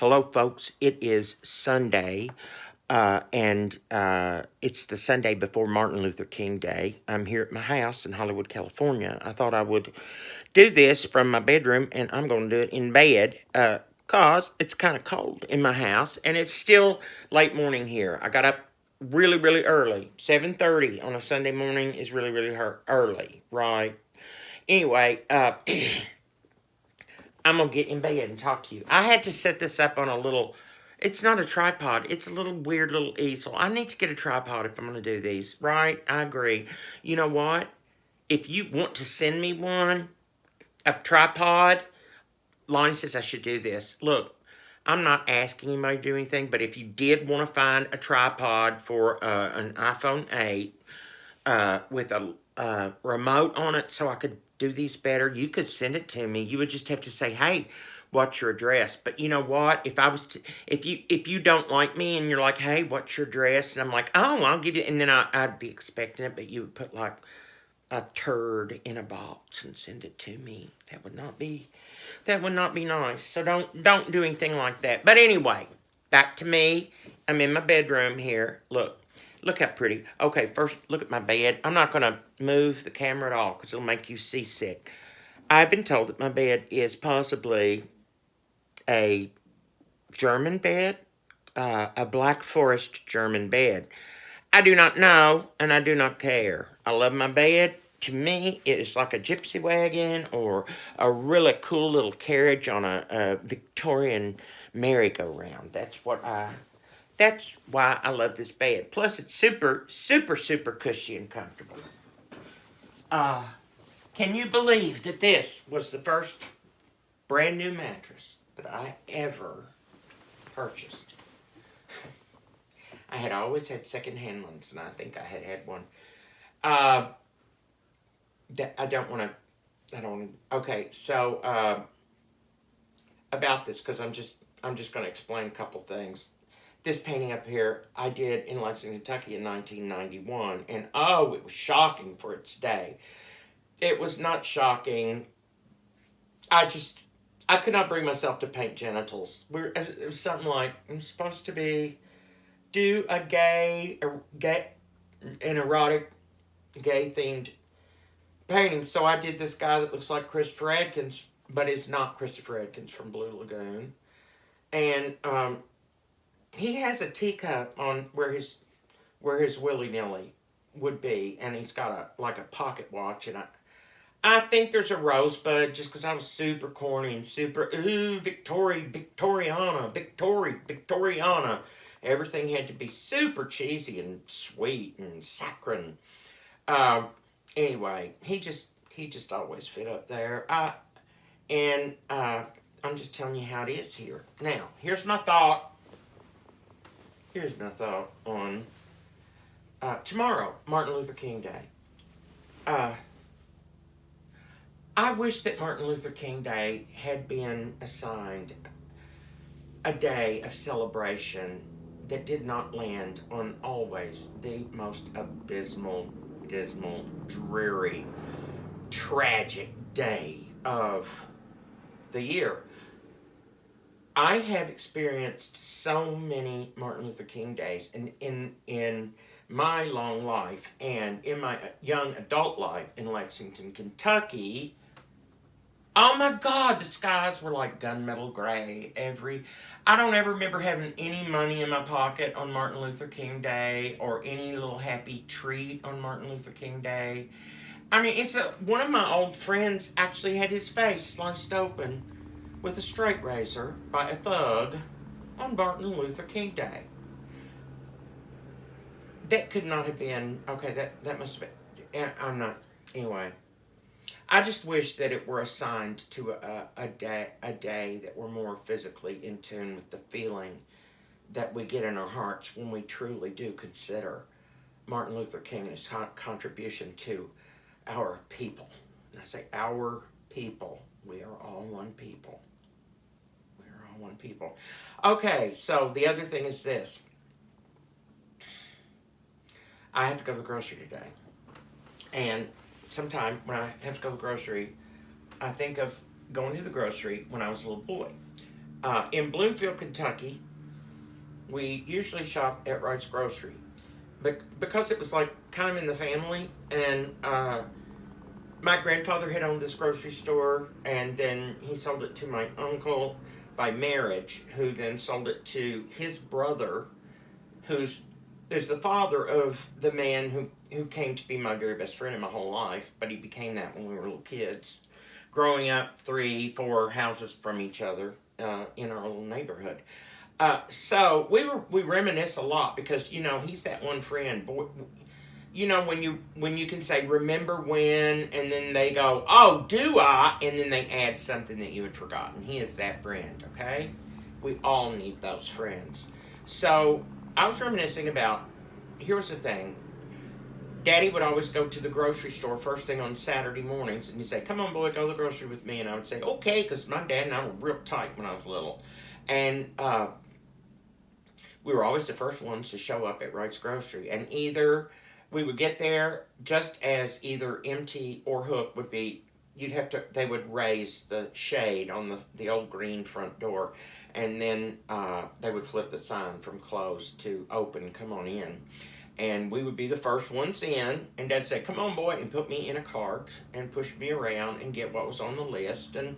Hello, folks. It is Sunday, and it's the Sunday before Martin Luther King Day. I'm here at my house in Hollywood, California. I thought I would do this from my bedroom, and I'm going to do it in bed, cause it's kind of cold in my house, and it's still late morning here. I got up really, really early. 7:30 on a Sunday morning is really, really early, right? Anyway, I'm gonna get in bed and talk to you. I had to set this up on a little. It's not a tripod. It's a little weird little easel. I need to get a tripod if I'm gonna do these. Right? I agree. You know what? If you want to send me one, a tripod, Lonnie says I should do this. Look, I'm not asking anybody to do anything, but if you did want to find a tripod for an iPhone 8 with a remote on it so I could do these better, you could send it to me. You would just have to say, "Hey, what's your address?" But you know what? If you don't like me and you're like, "Hey, what's your address?" and I'm like, "Oh, I'll give you," and then I'd be expecting it, but you would put like a turd in a box and send it to me. That would not be nice. So don't do anything like that. But anyway, back to me. I'm in my bedroom here. Look how pretty. Okay, first look at my bed. I'm not going to move the camera at all because it'll make you seasick. I've been told that my bed is possibly a German bed, a Black Forest German bed. I do not know, and I do not care. I love my bed. To me, it is like a gypsy wagon or a really cool little carriage on a Victorian merry-go-round. That's why I love this bed. Plus, it's super, super, super cushy and comfortable. Uh, can you believe that this was the first brand new mattress that I ever purchased? I had always had secondhand ones, and I think I had one. Uh, I don't want to. I don't want to. Okay, so about this because I'm just going to explain a couple things. This painting up here I did in Lexington, Kentucky in 1991, and oh, it was shocking for its day. It was not shocking. I just I could not bring myself to paint genitals. It was something like I'm supposed to do a an erotic, gay themed painting. So I did this guy that looks like Christopher Adkins, but it's not Christopher Adkins from Blue Lagoon, and he has a teacup on where his willy nilly would be, and he's got a pocket watch, and I think there's a rosebud just because I was super corny and super Victoriana. Everything had to be super cheesy and sweet and saccharine. Uh, anyway, he just always fit up there. And I'm just telling you how it is here. Now, here's my thought. Here's my thought on tomorrow, Martin Luther King Day. Uh, I wish that Martin Luther King Day had been assigned a day of celebration that did not land on always the most abysmal, dismal, dreary, tragic day of the year. I have experienced so many Martin Luther King days in my long life and in my young adult life in Lexington, Kentucky. Oh my God, the skies were like gunmetal gray. I don't ever remember having any money in my pocket on Martin Luther King Day or any little happy treat on Martin Luther King Day. I mean, one of my old friends actually had his face sliced open with a straight razor by a thug on Martin Luther King Day. That could not have been okay. That must have been. I'm not. Anyway, I just wish that it were assigned to a day that we're more physically in tune with the feeling that we get in our hearts when we truly do consider Martin Luther King and his contribution to our people. And I say our people. We are all one people. We are all one people. Okay, so the other thing is this. I have to go to the grocery today. And sometime when I have to go to the grocery, I think of going to the grocery when I was a little boy. In Bloomfield, Kentucky, we usually shop at Wright's Grocery. But because it was like kind of in the family, and my grandfather had owned this grocery store, and then he sold it to my uncle by marriage, who then sold it to his brother, who's is the father of the man who came to be my very best friend in my whole life, but he became that when we were little kids, growing up 3, 4 houses from each other in our little neighborhood. So we reminisce a lot because he's that one friend. Boy, when you can say remember when, and then they go, oh, do I, and then they add something that you had forgotten. He is that friend. Okay, we all need those friends. So I was reminiscing about. Here was the thing. Daddy would always go to the grocery store first thing on Saturday mornings, and he'd say, "Come on, boy, go to the grocery with me." And I would say, "Okay," because my dad and I were real tight when I was little, and we were always the first ones to show up at Wright's Grocery. And either we would get there just as either empty or Hook would be. They would raise the shade on the old green front door, and then they would flip the sign from closed to open. Come on in. And we would be the first ones in, and Dad said, "Come on, boy," and put me in a cart and push me around and get what was on the list and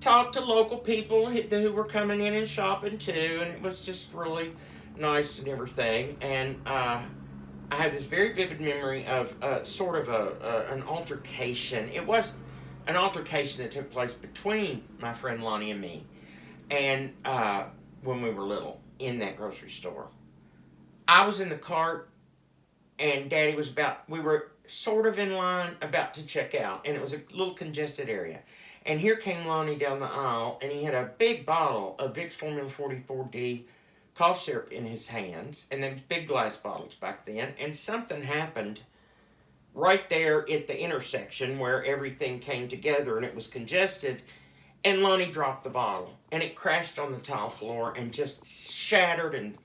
talk to local people who were coming in and shopping too, and it was just really nice and everything. And I had this very vivid memory of sort of an altercation. It was an altercation that took place between my friend Lonnie and me, and when we were little in that grocery store. I was in the cart, and Daddy was we were sort of in line about to check out, and it was a little congested area. And here came Lonnie down the aisle, and he had a big bottle of Vicks Formula 44D cough syrup in his hands, and them big glass bottles back then, and something happened right there at the intersection where everything came together and it was congested, and Lonnie dropped the bottle, and it crashed on the tile floor and just shattered, and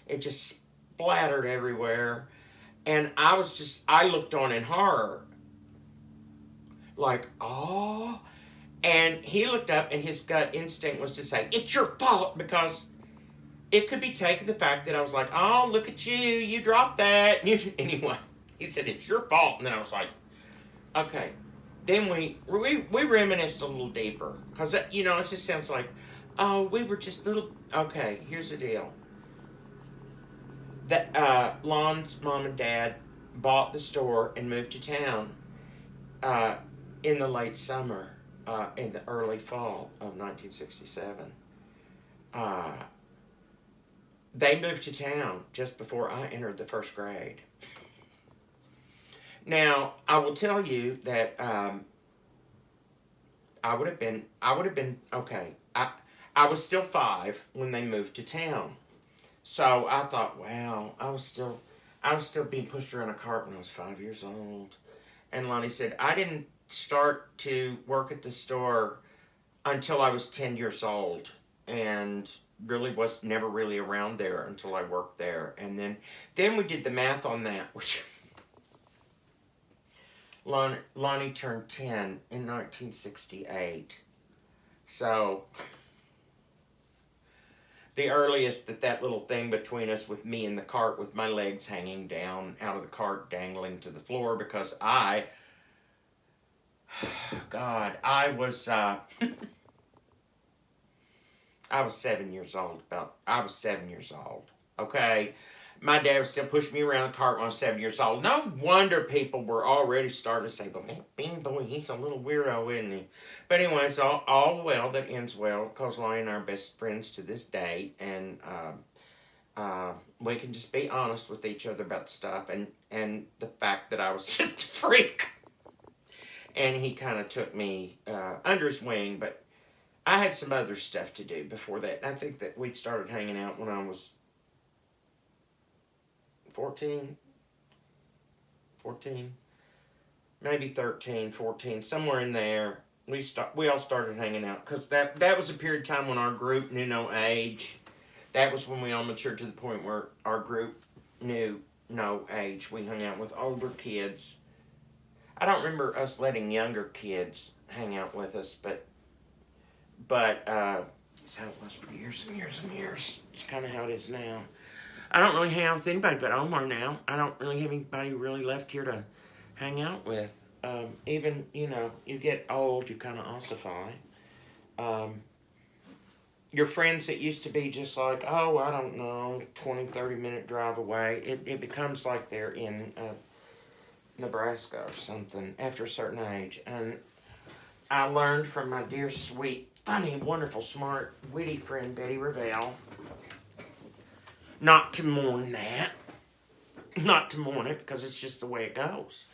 it just splattered everywhere. And I looked on in horror, like, oh. And he looked up, and his gut instinct was to say, "It's your fault," because it could be taken the fact that I was like, "Oh, look at you, you dropped that." Anyway, he said, "It's your fault." And then I was like, okay. Then we reminisced a little deeper, because, it just sounds like, oh, we were just little. Okay, here's the deal. That Lon's mom and dad bought the store and moved to town in the late summer, in the early fall of 1967. They moved to town just before I entered the first grade. Now, I will tell you that I would have been okay. I was still 5 when they moved to town. So I thought, wow, I was still being pushed around a cart when I was 5 years old. And Lonnie said, I didn't start to work at the store until I was 10 years old, and really was never really around there until I worked there. And then we did the math on that, which Lonnie turned 10 in 1968. So the earliest that little thing between us, with me in the cart with my legs hanging down out of the cart, dangling to the floor, because I was I was 7 years old. I was 7 years old. Okay, my dad was still pushing me around the cart when I was 7 years old. No wonder people were already starting to say, "Well, that Bean Boy, he's a little weirdo, isn't he?" But anyway, it's all well that ends well, because Lonnie and I are best friends to this day, and we can just be honest with each other about stuff, and the fact that I was just a freak. And he kind of took me under his wing, but I had some other stuff to do before that. And I think that we started hanging out when I was 14, maybe 13, 14, somewhere in there. We all started hanging out, because that was a period of time when our group knew no age. That was when we all matured to the point where our group knew no age. We hung out with older kids. I don't remember us letting younger kids hang out with us, but It's how it was for years and years and years. It's kind of how it is now. I don't really hang out with anybody but Omar now. I don't really have anybody really left here to hang out with. Even, you know, you get old, you kind of ossify. Um, your friends that used to be just like, oh, I don't know, 20, 30-minute drive away, it becomes like they're in Nebraska or something after a certain age. And I learned from my dear, sweet, funny, wonderful, smart, witty friend, Betty Ravel, not to mourn that. Not to mourn it, because it's just the way it goes.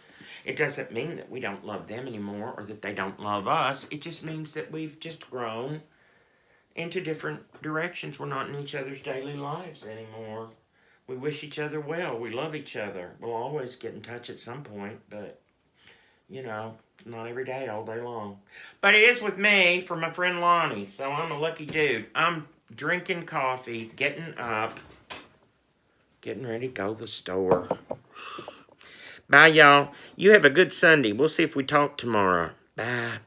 It doesn't mean that we don't love them anymore or that they don't love us. It just means that we've just grown into different directions. We're not in each other's daily lives anymore. We wish each other well. We love each other. We'll always get in touch at some point, but, you know, not every day, all day long. But it is with me for my friend Lonnie, so I'm a lucky dude. I'm drinking coffee, getting up, getting ready to go to the store. Bye, y'all. You have a good Sunday. We'll see if we talk tomorrow. Bye.